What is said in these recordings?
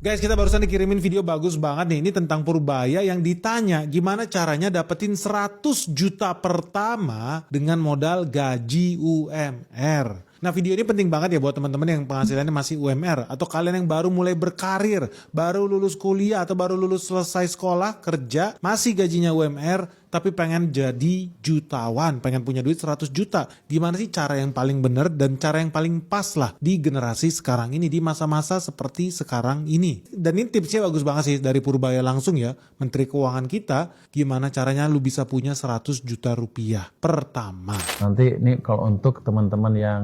Guys, kita barusan dikirimin video bagus banget nih. Ini tentang Purbaya yang ditanya gimana caranya dapetin 100 juta pertama dengan modal gaji UMR. Nah, video ini penting banget ya buat teman-teman yang penghasilannya masih UMR atau kalian yang baru mulai berkarir, baru lulus kuliah atau baru lulus selesai sekolah, kerja, masih gajinya UMR tapi pengen jadi jutawan, pengen punya duit 100 juta. Gimana sih cara yang paling benar dan cara yang paling pas lah di generasi sekarang ini, di masa-masa seperti sekarang ini. Dan ini tipsnya bagus banget sih dari Purbaya langsung ya, Menteri Keuangan kita, gimana caranya lu bisa punya 100 juta rupiah pertama. Nanti ini kalau untuk teman-teman yang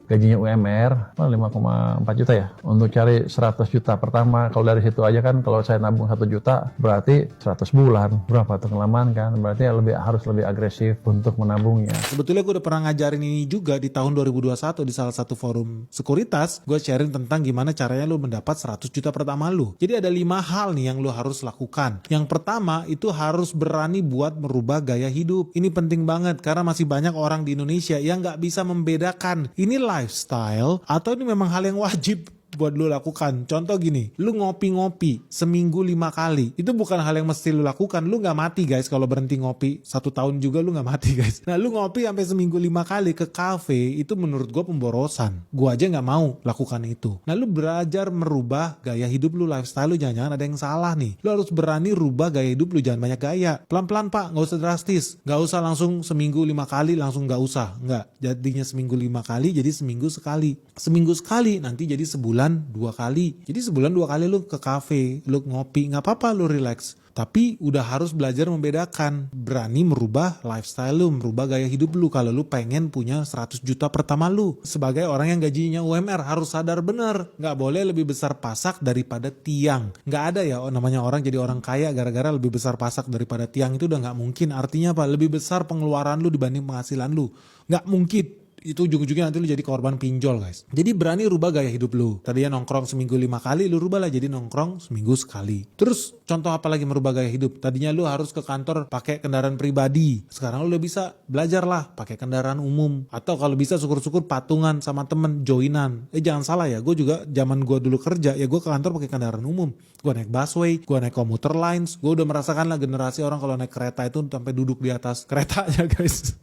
gajinya UMR 5,4 juta ya, untuk cari 100 juta pertama, kalau dari situ aja kan kalau saya nabung 1 juta berarti 100 bulan, berapa tuh kelamaan kan, berarti harus lebih agresif untuk menabungnya. Sebetulnya gue udah pernah ngajarin ini juga di tahun 2021 di salah satu forum sekuritas. Gue sharing tentang gimana caranya lu mendapat 100 juta pertama lu. Jadi ada 5 hal nih yang lu harus lakukan. Yang pertama itu harus berani buat merubah gaya hidup. Ini penting banget karena masih banyak orang di Indonesia yang gak bisa membedakan ini lifestyle atau ini memang hal yang wajib buat lu lakukan. Contoh gini, lu ngopi-ngopi seminggu 5 kali, itu bukan hal yang mesti lu lakukan. Lu gak mati guys kalau berhenti ngopi 1 tahun juga, lu gak mati guys. Nah, lu ngopi sampai seminggu 5 kali ke kafe, itu menurut gue pemborosan. Gue aja gak mau lakukan itu. Nah, lu belajar merubah gaya hidup lu, lifestyle lu. Jangan-jangan ada yang salah nih. Lu harus berani rubah gaya hidup lu, jangan banyak gaya. Pelan-pelan pak, gak usah drastis. Gak usah langsung seminggu 5 kali langsung gak usah. Enggak, jadinya seminggu 5 kali jadi seminggu sekali. Seminggu sekali nanti jadi sebulan 2 kali. Jadi sebulan 2 kali lu ke kafe, lu ngopi, gak apa-apa, lu relax. Tapi udah harus belajar membedakan. Berani merubah lifestyle lu, merubah gaya hidup lu kalau lu pengen punya 100 juta pertama lu. Sebagai orang yang gajinya UMR harus sadar bener, gak boleh lebih besar pasak daripada tiang. Gak ada ya namanya orang jadi orang kaya gara-gara lebih besar pasak daripada tiang. Itu udah gak mungkin. Artinya apa? Lebih besar pengeluaran lu dibanding penghasilan lu. Gak mungkin. Itu ujung-ujungnya nanti lu jadi korban pinjol guys. Jadi berani rubah gaya hidup lu. Tadinya nongkrong seminggu 5 kali, lu rubah lah jadi nongkrong seminggu sekali. Terus contoh apa lagi merubah gaya hidup? Tadinya lu harus ke kantor pakai kendaraan pribadi. Sekarang lu udah bisa belajar lah pakai kendaraan umum. Atau kalau bisa syukur-syukur patungan sama temen, joinan. Jangan salah ya, gue juga zaman gue dulu kerja ya gue ke kantor pakai kendaraan umum. Gue naik busway, gue naik komuter lines. Gue udah merasakan lah generasi orang kalau naik kereta itu sampai duduk di atas keretanya guys.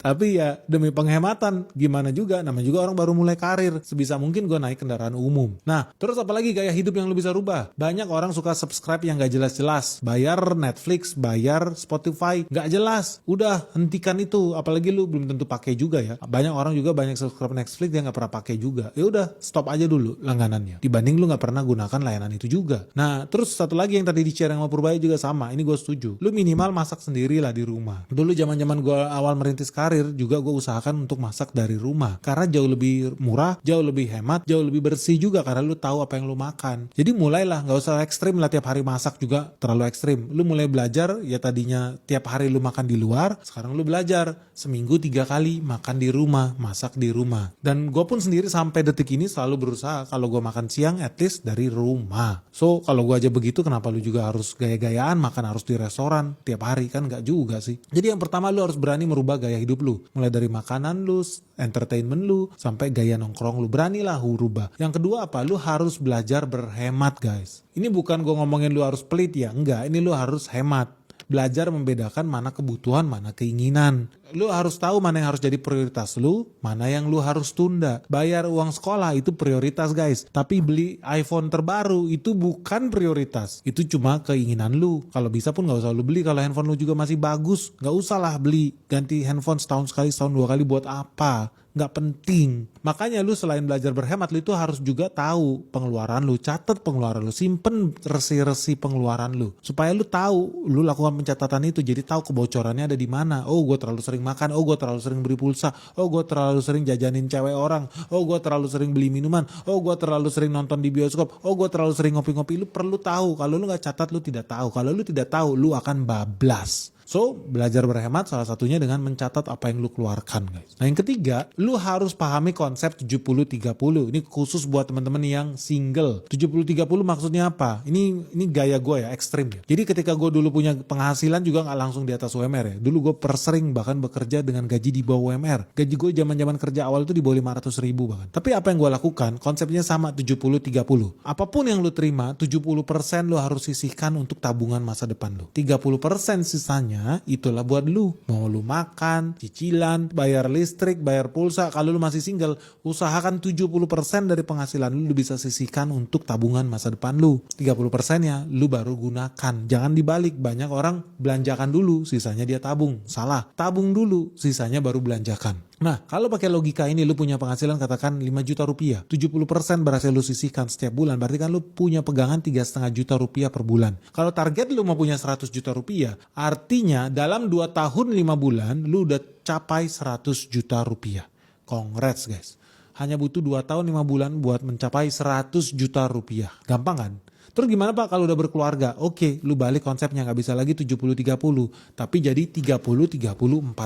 Tapi ya demi penghematan, gimana juga, namanya juga orang baru mulai karir, sebisa mungkin gue naik kendaraan umum. Nah, terus apalagi gaya hidup yang lu bisa rubah? Banyak orang suka subscribe yang gak jelas-jelas, bayar Netflix, bayar Spotify, gak jelas. Udah hentikan itu, apalagi lu belum tentu pakai juga ya. Banyak orang juga banyak subscribe Netflix yang gak pernah pakai juga. Ya udah, stop aja dulu langganannya. Dibanding lu gak pernah gunakan layanan itu juga. Nah, terus satu lagi yang tadi di-share sama Purbaya juga sama, ini gue setuju. Lu minimal masak sendiri lah di rumah. Dulu zaman-zaman gue awal merintis karir juga gue usahakan untuk masak dari rumah karena jauh lebih murah, jauh lebih hemat, jauh lebih bersih juga karena lu tahu apa yang lu makan. Jadi mulailah, nggak usah ekstrim lah tiap hari masak juga terlalu ekstrim. Lu mulai belajar ya, tadinya tiap hari lu makan di luar, sekarang lu belajar seminggu 3 kali makan di rumah, masak di rumah. Dan gue pun sendiri sampai detik ini selalu berusaha kalau gue makan siang at least dari rumah. So kalau gue aja begitu, kenapa lu juga harus gaya-gayaan makan harus di restoran tiap hari? Kan nggak juga sih. Jadi yang pertama lu harus berani merubah gaya hidup lu, mulai dari makanan lu, entertainment lu, sampai gaya nongkrong lu. Beranilah rubah. Yang kedua apa? Lu harus belajar berhemat guys. Ini bukan gue ngomongin lu harus pelit ya, enggak. Ini lu harus hemat. Belajar membedakan mana kebutuhan, mana keinginan. Lu harus tahu mana yang harus jadi prioritas lu, mana yang lu harus tunda. Bayar uang sekolah itu prioritas guys. Tapi beli iPhone terbaru itu bukan prioritas. Itu cuma keinginan lu. Kalau bisa pun gak usah lu beli. Kalau handphone lu juga masih bagus, gak usah lah beli. Ganti handphone setahun sekali, setahun 2 kali buat apa? Gak penting. Makanya lu selain belajar berhemat, lu itu harus juga tahu pengeluaran lu, catat pengeluaran lu, simpen resi-resi pengeluaran lu, supaya lu tahu, lu lakukan pencatatan itu, jadi tahu kebocorannya ada di mana. Oh, gue terlalu sering makan, oh gue terlalu sering beli pulsa, oh gue terlalu sering jajanin cewek orang, oh gue terlalu sering beli minuman, oh gue terlalu sering nonton di bioskop, oh gue terlalu sering ngopi-ngopi. Lu perlu tahu. Kalau lu gak catat, lu tidak tahu. Kalau lu tidak tahu, lu akan bablas. So, belajar berhemat salah satunya dengan mencatat apa yang lu keluarkan, guys. Nah, yang ketiga, lu harus pahami konsep 70-30. Ini khusus buat teman-teman yang single. 70-30 maksudnya apa? Ini gaya gue ya, ekstrim ya. Jadi ketika gue dulu punya penghasilan juga nggak langsung di atas UMR ya. Dulu gue persering bahkan bekerja dengan gaji di bawah UMR. Gaji gue zaman-zaman kerja awal itu di bawah 500 ribu bahkan. Tapi apa yang gue lakukan? Konsepnya sama 70-30. Apapun yang lu terima, 70% lu harus sisihkan untuk tabungan masa depan lu. 30% sisanya itulah buat lu. Mau lu makan, cicilan, bayar listrik, bayar pulsa. Kalau lu masih single, usahakan 70% dari penghasilan lu bisa sisihkan untuk tabungan masa depan lu. 30%-nya lu baru gunakan. Jangan dibalik. Banyak orang belanjakan dulu, sisanya dia tabung. Salah. Tabung dulu, sisanya baru belanjakan. Nah, kalau pakai logika ini lu punya penghasilan katakan 5 juta rupiah, 70% berhasil lu sisihkan setiap bulan, berarti kan lu punya pegangan 3,5 juta rupiah per bulan. Kalau target lu mau punya 100 juta rupiah, artinya dalam 2 tahun 5 bulan lu udah capai 100 juta rupiah. Congrats guys. Hanya butuh 2 tahun 5 bulan buat mencapai 100 juta rupiah. Gampang kan? Terus gimana Pak kalau udah berkeluarga? Oke, lu balik konsepnya, nggak bisa lagi 70-30, tapi jadi 30-30-40.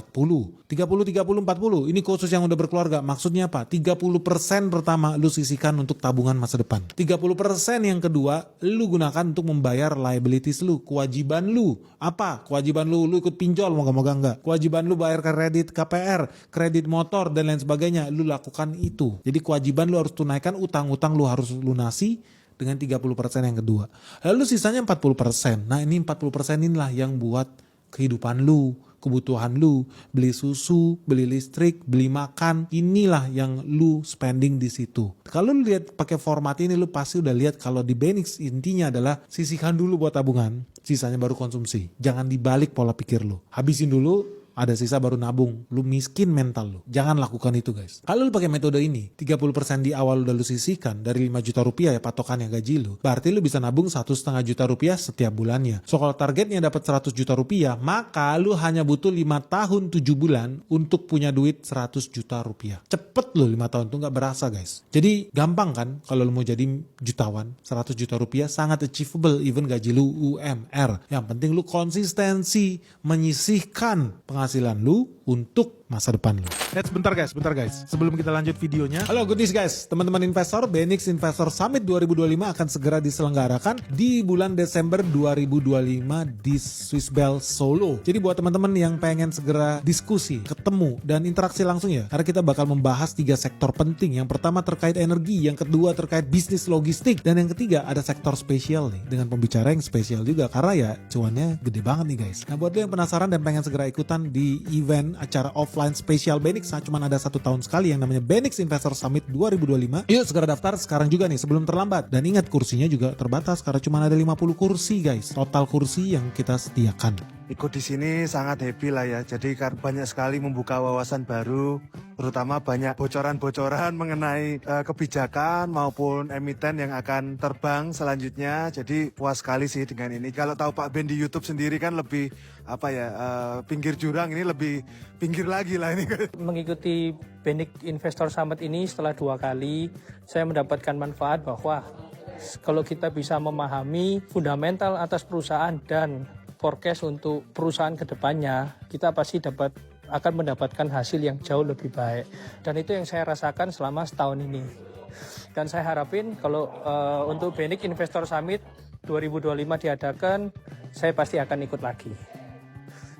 30-30-40, ini khusus yang udah berkeluarga. Maksudnya apa? 30% pertama lu sisihkan untuk tabungan masa depan. 30% yang kedua, lu gunakan untuk membayar liabilities lu, kewajiban lu. Apa? Kewajiban lu ikut pinjol, moga-moga enggak. Kewajiban lu bayar kredit KPR, kredit motor, dan lain sebagainya. Lu lakukan itu. Jadi kewajiban lu harus tunaikan, utang-utang lu harus lunasi, dengan 30% yang kedua. Lalu sisanya 40%. Nah ini 40% inilah yang buat kehidupan lu, kebutuhan lu, beli susu, beli listrik, beli makan, inilah yang lu spending di situ. Kalau lu lihat pakai format ini, lu pasti udah lihat kalau di Benix intinya adalah sisihkan dulu buat tabungan, sisanya baru konsumsi. Jangan dibalik pola pikir lu. Habisin dulu, ada sisa baru nabung. Lu miskin mental lu. Jangan lakukan itu guys. Kalau lu pakai metode ini, 30% di awal udah lu sisihkan dari 5 juta rupiah ya patokannya gaji lu. Berarti lu bisa nabung 1,5 juta rupiah setiap bulannya. So kalau targetnya dapat 100 juta rupiah, maka lu hanya butuh 5 tahun 7 bulan untuk punya duit 100 juta rupiah. Cepet lu 5 tahun tuh gak berasa guys. Jadi gampang kan kalau lu mau jadi jutawan, 100 juta rupiah sangat achievable even gaji lu UMR. Yang penting lu konsistensi menyisihkan penghasilan lu untuk masa depan lu. Bentar guys. Sebelum kita lanjut videonya. Halo goodies guys, teman-teman investor, Benix Investor Summit 2025 akan segera diselenggarakan di bulan Desember 2025 di Swiss Bell Solo. Jadi buat teman-teman yang pengen segera diskusi, ketemu, dan interaksi langsung ya. Karena kita bakal membahas 3 sektor penting. Yang pertama terkait energi, yang kedua terkait bisnis logistik, dan yang ketiga ada sektor spesial nih. Dengan pembicara yang spesial juga, karena ya cuannya gede banget nih guys. Nah buat lo yang penasaran dan pengen segera ikutan di event acara offline spesial Benix, cuma ada 1 tahun sekali yang namanya Benix Investor Summit 2025. Yuk segera daftar sekarang juga nih sebelum terlambat. Dan ingat kursinya juga terbatas karena cuma ada 50 kursi guys. Total kursi yang kita sediakan. Ikut di sini sangat happy lah ya. Jadi banyak sekali membuka wawasan baru, terutama banyak bocoran-bocoran mengenai kebijakan maupun emiten yang akan terbang selanjutnya. Jadi puas sekali sih dengan ini. Kalau tahu Pak Ben di YouTube sendiri kan lebih pinggir jurang, ini lebih pinggir lagi lah ini. Mengikuti Benix Investor Summit ini setelah 2 kali, saya mendapatkan manfaat bahwa kalau kita bisa memahami fundamental atas perusahaan dan forecast untuk perusahaan kedepannya, kita pasti akan mendapatkan hasil yang jauh lebih baik. Dan itu yang saya rasakan selama setahun ini. Dan saya harapin kalau untuk Benix Investor Summit 2025 diadakan, saya pasti akan ikut lagi.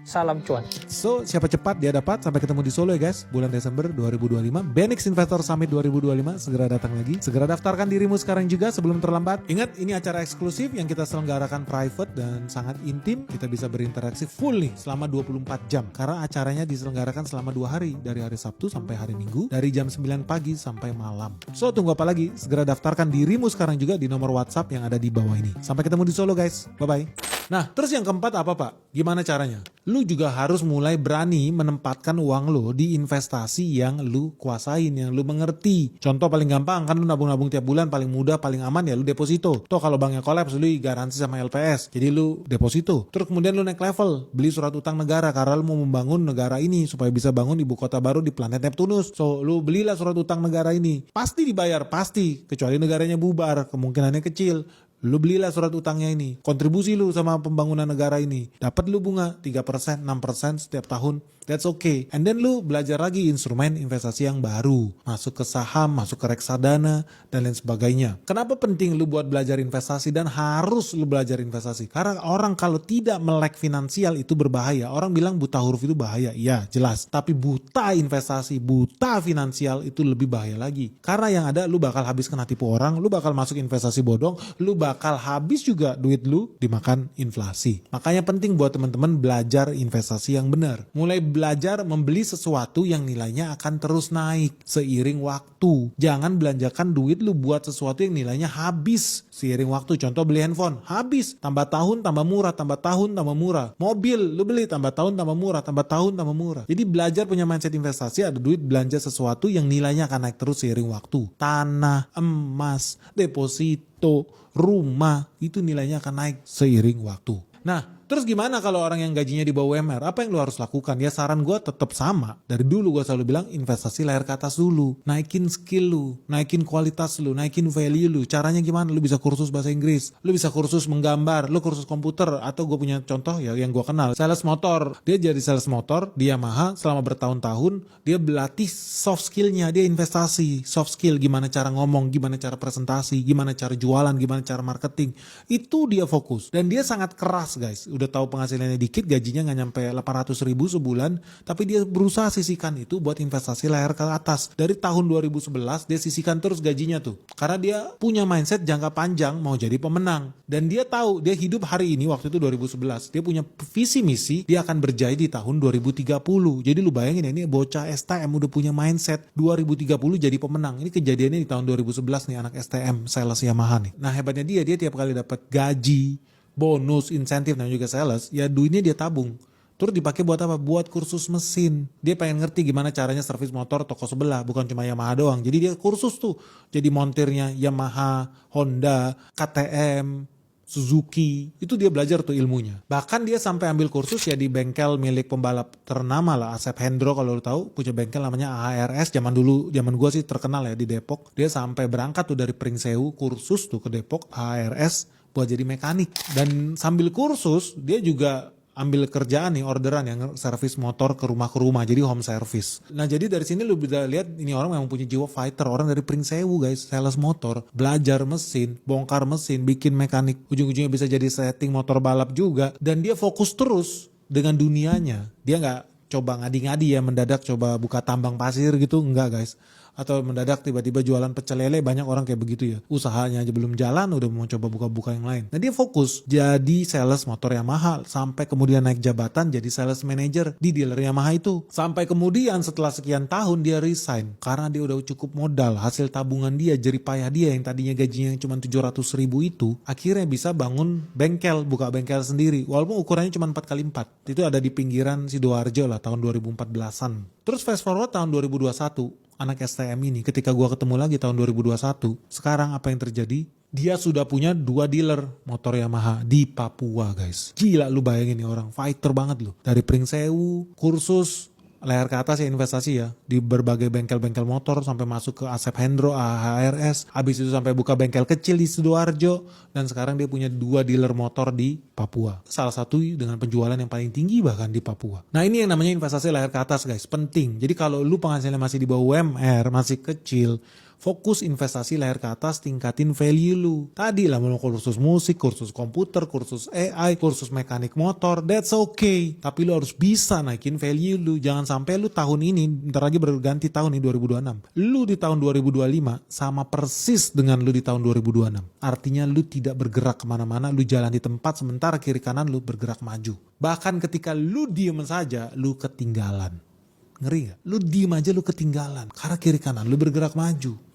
Salam cuan. So, siapa cepat dia dapat. Sampai ketemu di Solo ya guys, bulan Desember 2025. Benix Investor Summit 2025 segera datang lagi. Segera daftarkan dirimu sekarang juga sebelum terlambat. Ingat, ini acara eksklusif yang kita selenggarakan private dan sangat intim. Kita bisa berinteraksi full nih selama 24 jam. Karena acaranya diselenggarakan selama 2 hari. Dari hari Sabtu sampai hari Minggu. Dari jam 9 pagi sampai malam. So, tunggu apa lagi? Segera daftarkan dirimu sekarang juga di nomor WhatsApp yang ada di bawah ini. Sampai ketemu di Solo guys. Bye-bye. Nah, terus yang keempat apa Pak? Gimana caranya? Lu juga harus mulai berani menempatkan uang lu di investasi yang lu kuasain, yang lu mengerti. Contoh paling gampang kan lu nabung-nabung tiap bulan, paling mudah, paling aman ya lu deposito. Toh kalau banknya kolaps lu garansi sama LPS, jadi lu deposito. Terus kemudian lu naik level, beli surat utang negara karena lu mau membangun negara ini supaya bisa bangun ibu kota baru di planet Neptunus. So lu belilah surat utang negara ini. Pasti dibayar, pasti. Kecuali negaranya bubar, kemungkinannya kecil. Lu belilah surat utangnya ini, kontribusi lu sama pembangunan negara ini, dapat lu bunga 3%, 6% setiap tahun, that's okay. And then lu belajar lagi instrumen investasi yang baru, masuk ke saham, masuk ke reksadana, dan lain sebagainya. Kenapa penting lu buat belajar investasi dan harus lu belajar investasi? Karena orang kalau tidak melek finansial itu berbahaya. Orang bilang buta huruf itu bahaya, iya jelas. Tapi buta investasi, buta finansial itu lebih bahaya lagi. Karena yang ada lu bakal habis kena tipu orang, lu bakal masuk investasi bodong, lu bakal habis juga duit lu dimakan inflasi. Makanya penting buat teman-teman belajar investasi yang benar. Mulai belajar membeli sesuatu yang nilainya akan terus naik seiring waktu. Jangan belanjakan duit lu buat sesuatu yang nilainya habis seiring waktu. Contoh beli handphone, habis. Tambah tahun tambah murah, tambah tahun tambah murah. Mobil lu beli tambah tahun tambah murah, tambah tahun tambah murah. Jadi belajar punya mindset investasi, ada duit belanja sesuatu yang nilainya akan naik terus seiring waktu. Tanah, emas, deposito, rumah, itu nilainya akan naik seiring waktu. Nah, terus gimana kalau orang yang gajinya di bawah UMR? Apa yang lu harus lakukan? Ya saran gue tetap sama. Dari dulu gue selalu bilang investasi layar ke atas dulu. Naikin skill lu, naikin kualitas lu, naikin value lu. Caranya gimana? Lu bisa kursus bahasa Inggris, lu bisa kursus menggambar, lu kursus komputer. Atau gue punya contoh ya yang gue kenal, sales motor. Dia jadi sales motor di Yamaha selama bertahun-tahun. Dia berlatih soft skillnya, dia investasi soft skill. Gimana cara ngomong, gimana cara presentasi, gimana cara jualan, gimana cara marketing. Itu dia fokus. Dan dia sangat keras guys. Udah tahu penghasilannya dikit, gajinya nggak nyampe 800.000 sebulan, tapi dia berusaha sisihkan itu buat investasi layar ke atas. Dari tahun 2011 dia sisihkan terus gajinya tuh, karena dia punya mindset jangka panjang mau jadi pemenang. Dan dia tahu dia hidup hari ini, waktu itu 2011 dia punya visi misi, dia akan berjaya di tahun 2030. Jadi lu bayangin ya, ini bocah STM udah punya mindset 2030 jadi pemenang. Ini kejadiannya di tahun 2011 nih, anak STM sales Yamaha nih. Nah hebatnya dia tiap kali dapat gaji, bonus, insentif, dan juga sales, ya duitnya dia tabung. Terus dipakai buat apa? Buat kursus mesin. Dia pengen ngerti gimana caranya servis motor toko sebelah, bukan cuma Yamaha doang. Jadi dia kursus tuh, jadi montirnya Yamaha, Honda, KTM, Suzuki. Itu dia belajar tuh ilmunya. Bahkan dia sampai ambil kursus ya di bengkel milik pembalap ternama lah, Asep Hendro kalau lu tahu, punya bengkel namanya AHRS. Zaman gua sih terkenal ya di Depok. Dia sampai berangkat tuh dari Pringsewu kursus tuh ke Depok AHRS buat jadi mekanik. Dan sambil kursus dia juga ambil kerjaan nih, orderan yang servis motor ke rumah, jadi home service. Nah jadi dari sini lu bisa lihat ini orang memang punya jiwa fighter. Orang dari Pringsewu guys, sales motor, belajar mesin, bongkar mesin, bikin mekanik, ujung-ujungnya bisa jadi setting motor balap juga. Dan dia fokus terus dengan dunianya. Dia nggak coba ngadi-ngadi ya, mendadak coba buka tambang pasir gitu, enggak guys. Atau mendadak tiba-tiba jualan pecel lele, banyak orang kayak begitu ya. Usahanya aja belum jalan udah mau coba buka-buka yang lain. Nah dia fokus jadi sales motor Yamaha, sampai kemudian naik jabatan jadi sales manager di dealer Yamaha itu. Sampai kemudian setelah sekian tahun dia resign karena dia udah cukup modal, hasil tabungan dia, jerih payah dia yang tadinya gajinya cuma 700.000 itu, akhirnya bisa bangun bengkel, buka bengkel sendiri. Walaupun ukurannya cuma 4x4. Itu ada di pinggiran Sidoarjo lah tahun 2014-an. Terus fast forward tahun 2021, anak STM ini ketika gua ketemu lagi tahun 2021, sekarang apa yang terjadi? Dia sudah punya 2 dealer motor Yamaha di Papua guys. Gila lu bayangin nih orang, fighter banget lu. Dari Pringsewu, kursus, layar ke atas ya investasi ya, di berbagai bengkel-bengkel motor sampai masuk ke Asep Hendro, AHRS, habis itu sampai buka bengkel kecil di Sidoarjo, dan sekarang dia punya 2 dealer motor di Papua. Salah satu dengan penjualan yang paling tinggi bahkan di Papua. Nah ini yang namanya investasi layar ke atas guys, penting. Jadi kalau lu penghasilannya masih di bawah UMR, masih kecil, fokus investasi layar ke atas, tingkatin value lu. Tadi lah mau kursus musik, kursus komputer, kursus AI, kursus mekanik motor, that's okay. Tapi lu harus bisa naikin value lu. Jangan sampai lu tahun ini, ntar lagi berganti tahun nih 2026. Lu di tahun 2025 sama persis dengan lu di tahun 2026. Artinya lu tidak bergerak kemana-mana, lu jalan di tempat sementara kiri kanan lu bergerak maju. Bahkan ketika lu diem saja, lu ketinggalan. Ngeri gak? Lu diem aja lu ketinggalan. Karena kiri kanan lu bergerak maju.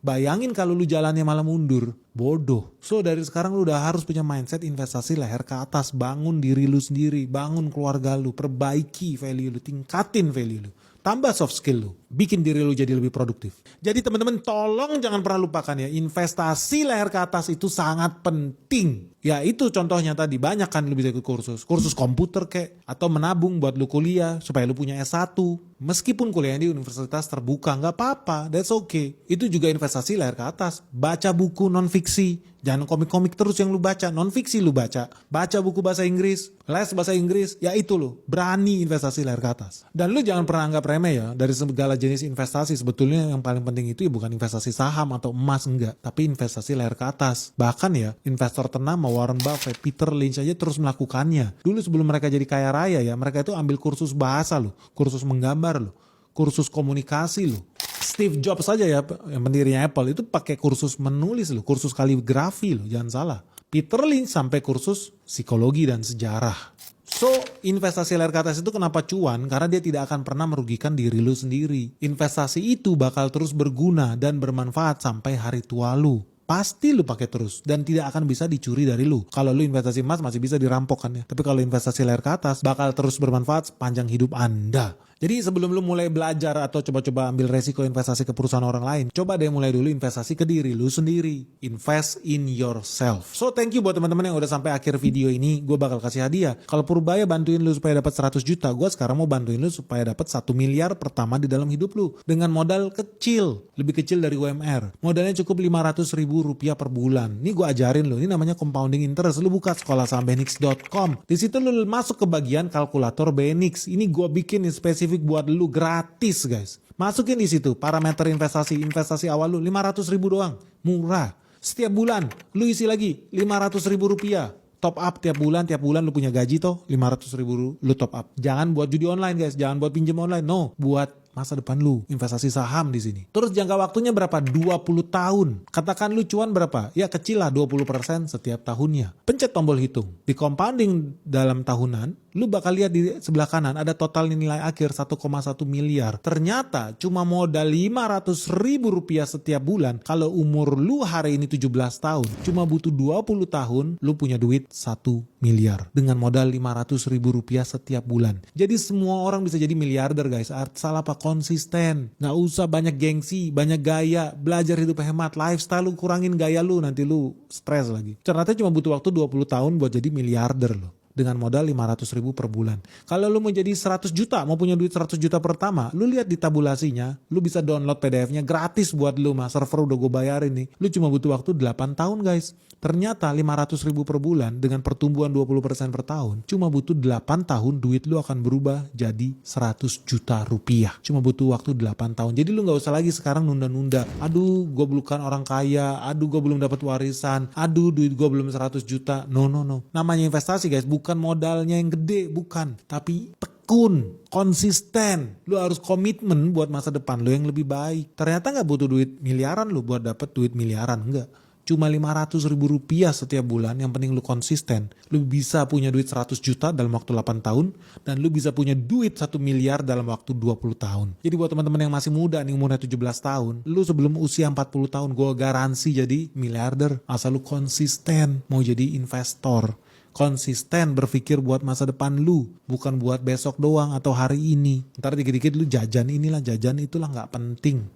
Bayangin kalau lu jalannya malah mundur, bodoh. So dari sekarang lu udah harus punya mindset investasi leher ke atas. Bangun diri lu sendiri, bangun keluarga lu, perbaiki value lu, tingkatin value lu. Tambah soft skill lu, bikin diri lu jadi lebih produktif. Jadi teman-teman tolong jangan pernah lupakan ya, investasi leher ke atas itu sangat penting. Ya itu contohnya tadi, banyak kan lu bisa ikut kursus. Kursus komputer kek, atau menabung buat lu kuliah supaya lu punya S1. Meskipun kuliahnya di universitas terbuka, nggak apa-apa, that's okay. Itu juga investasi layar ke atas. Baca buku non-fiksi, jangan komik-komik terus yang lu baca, non-fiksi lu baca. Baca buku bahasa Inggris, les bahasa Inggris, ya itu lu, berani investasi layar ke atas. Dan lu jangan pernah anggap remeh ya, dari segala jenis investasi sebetulnya yang paling penting itu ya bukan investasi saham atau emas, enggak, tapi investasi layar ke atas. Bahkan ya, investor ternama Warren Buffett, Peter Lynch aja terus melakukannya. Dulu sebelum mereka jadi kaya raya ya, mereka itu ambil kursus bahasa loh, kursus menggambar loh, kursus komunikasi loh. Steve Jobs saja ya, yang pendirinya Apple, itu pakai kursus menulis loh, kursus kaligrafi loh, jangan salah. Peter Lynch sampai kursus psikologi dan sejarah. So, investasi layar ke atas itu kenapa cuan? Karena dia tidak akan pernah merugikan diri lu sendiri. Investasi itu bakal terus berguna dan bermanfaat sampai hari tua lu. Pasti lu pakai terus dan tidak akan bisa dicuri dari lu. Kalau lu investasi emas masih bisa dirampok kan ya. Tapi kalau investasi layar ke atas bakal terus bermanfaat sepanjang hidup Anda. Jadi sebelum lu mulai belajar atau coba-coba ambil resiko investasi ke perusahaan orang lain, coba deh mulai dulu investasi ke diri lu sendiri. Invest in yourself. So thank you buat teman-teman yang udah sampai akhir video ini. Gue bakal kasih hadiah. Kalau Purbaya bantuin lu supaya dapat 100 juta, gue sekarang mau bantuin lu supaya dapat 1 miliar pertama di dalam hidup lu. Dengan modal kecil, lebih kecil dari UMR. Modalnya cukup 500 ribu rupiah per bulan. Ini gue ajarin lu, ini namanya compounding interest. Lu buka sekolahsahambenix.com. Di situ lu masuk ke bagian kalkulator Benix. Ini gue bikin spesifik buat lu gratis guys. Masukin di situ parameter investasi awal lu 500 ribu doang, murah. Setiap bulan lu isi lagi 500 ribu rupiah. Top up tiap bulan lu punya gaji toh 500 ribu lu top up. Jangan buat judi online guys, jangan buat pinjam online, no, buat masa depan lu, investasi saham di sini. Terus jangka waktunya berapa? 20 tahun. Katakan lu cuan berapa? Ya kecil lah, 20% setiap tahunnya. Pencet tombol hitung. Di compounding dalam tahunan, lu bakal lihat di sebelah kanan ada total nilai akhir 1,1 miliar. Ternyata cuma modal 500 ribu rupiah setiap bulan. Kalau umur lu hari ini 17 tahun, cuma butuh 20 tahun, lu punya duit 1 miliar. Dengan modal 500 ribu rupiah setiap bulan. Jadi semua orang bisa jadi miliarder guys. Asal apa? Konsisten. Nggak usah banyak gengsi, banyak gaya. Belajar hidup hemat, lifestyle lu kurangin gaya lu, nanti lu stres lagi. Ternyata cuma butuh waktu 20 tahun buat jadi miliarder lo. Dengan modal 500 ribu per bulan. Kalau lu mau jadi 100 juta, mau punya duit 100 juta pertama, lu lihat di tabulasinya, lu bisa download PDF-nya gratis buat lu, mas. Server udah gue bayarin nih. Lu cuma butuh waktu 8 tahun guys. Ternyata 500 ribu per bulan dengan pertumbuhan 20% per tahun, cuma butuh 8 tahun duit lu akan berubah jadi 100 juta rupiah. Cuma butuh waktu 8 tahun. Jadi lu gak usah lagi sekarang nunda-nunda. Aduh, gue bukan orang kaya. Aduh, gue belum dapat warisan. Aduh, duit gue belum 100 juta. No. Namanya investasi guys, bukan modalnya yang gede, bukan. Tapi tekun, konsisten. Lu harus komitmen buat masa depan lu yang lebih baik. Ternyata gak butuh duit miliaran lu buat dapet duit miliaran, enggak. Cuma 500 ribu rupiah setiap bulan, yang penting lu konsisten. Lu bisa punya duit 100 juta dalam waktu 8 tahun, dan lu bisa punya duit 1 miliar dalam waktu 20 tahun. Jadi buat teman-teman yang masih muda nih, umurnya 17 tahun, lu sebelum usia 40 tahun, gue garansi jadi miliarder. Asal lu konsisten mau jadi investor. Konsisten berpikir buat masa depan lu, bukan buat besok doang atau hari ini. Ntar dikit-dikit lu jajan inilah, jajan itulah, gak penting.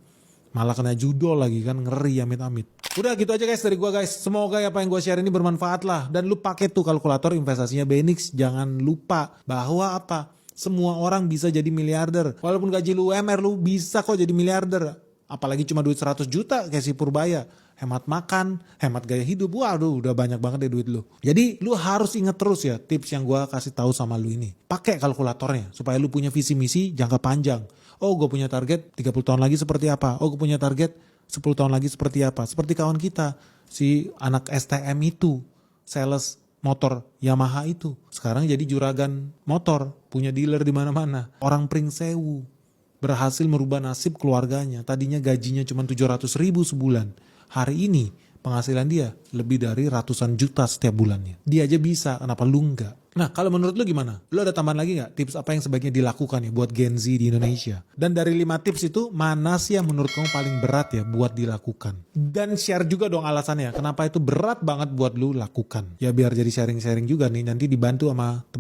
Malah kena judol lagi kan, ngeri amit-amit. Udah gitu aja guys dari gua guys. Semoga apa yang gua share ini bermanfaat lah. Dan lu pakai tuh kalkulator investasinya Benix. Jangan lupa bahwa apa? Semua orang bisa jadi miliarder. Walaupun gaji lu UMR, lu bisa kok jadi miliarder. Apalagi cuma duit 100 juta kayak si Purbaya. Hemat makan, hemat gaya hidup. Waduh, udah banyak banget deh duit lu. Jadi lu harus inget terus ya tips yang gua kasih tahu sama lu ini. Pakai kalkulatornya supaya lu punya visi misi jangka panjang. Oh, gue punya target 30 tahun lagi seperti apa. Oh, gue punya target 10 tahun lagi seperti apa. Seperti kawan kita, si anak STM itu, sales motor Yamaha itu. Sekarang jadi juragan motor, punya dealer di mana-mana. Orang Pringsewu, berhasil merubah nasib keluarganya. Tadinya gajinya cuma 700 ribu sebulan. Hari ini penghasilan dia lebih dari ratusan juta setiap bulannya. Dia aja bisa, kenapa lu enggak? Nah, kalau menurut lu gimana? Lu ada tambahan lagi gak tips apa yang sebaiknya dilakukan ya buat Gen Z di Indonesia? Dan dari 5 tips itu, mana sih yang menurut kamu paling berat ya buat dilakukan? Dan share juga dong alasannya, kenapa itu berat banget buat lu lakukan. Ya biar jadi sharing-sharing juga nih, nanti dibantu sama teman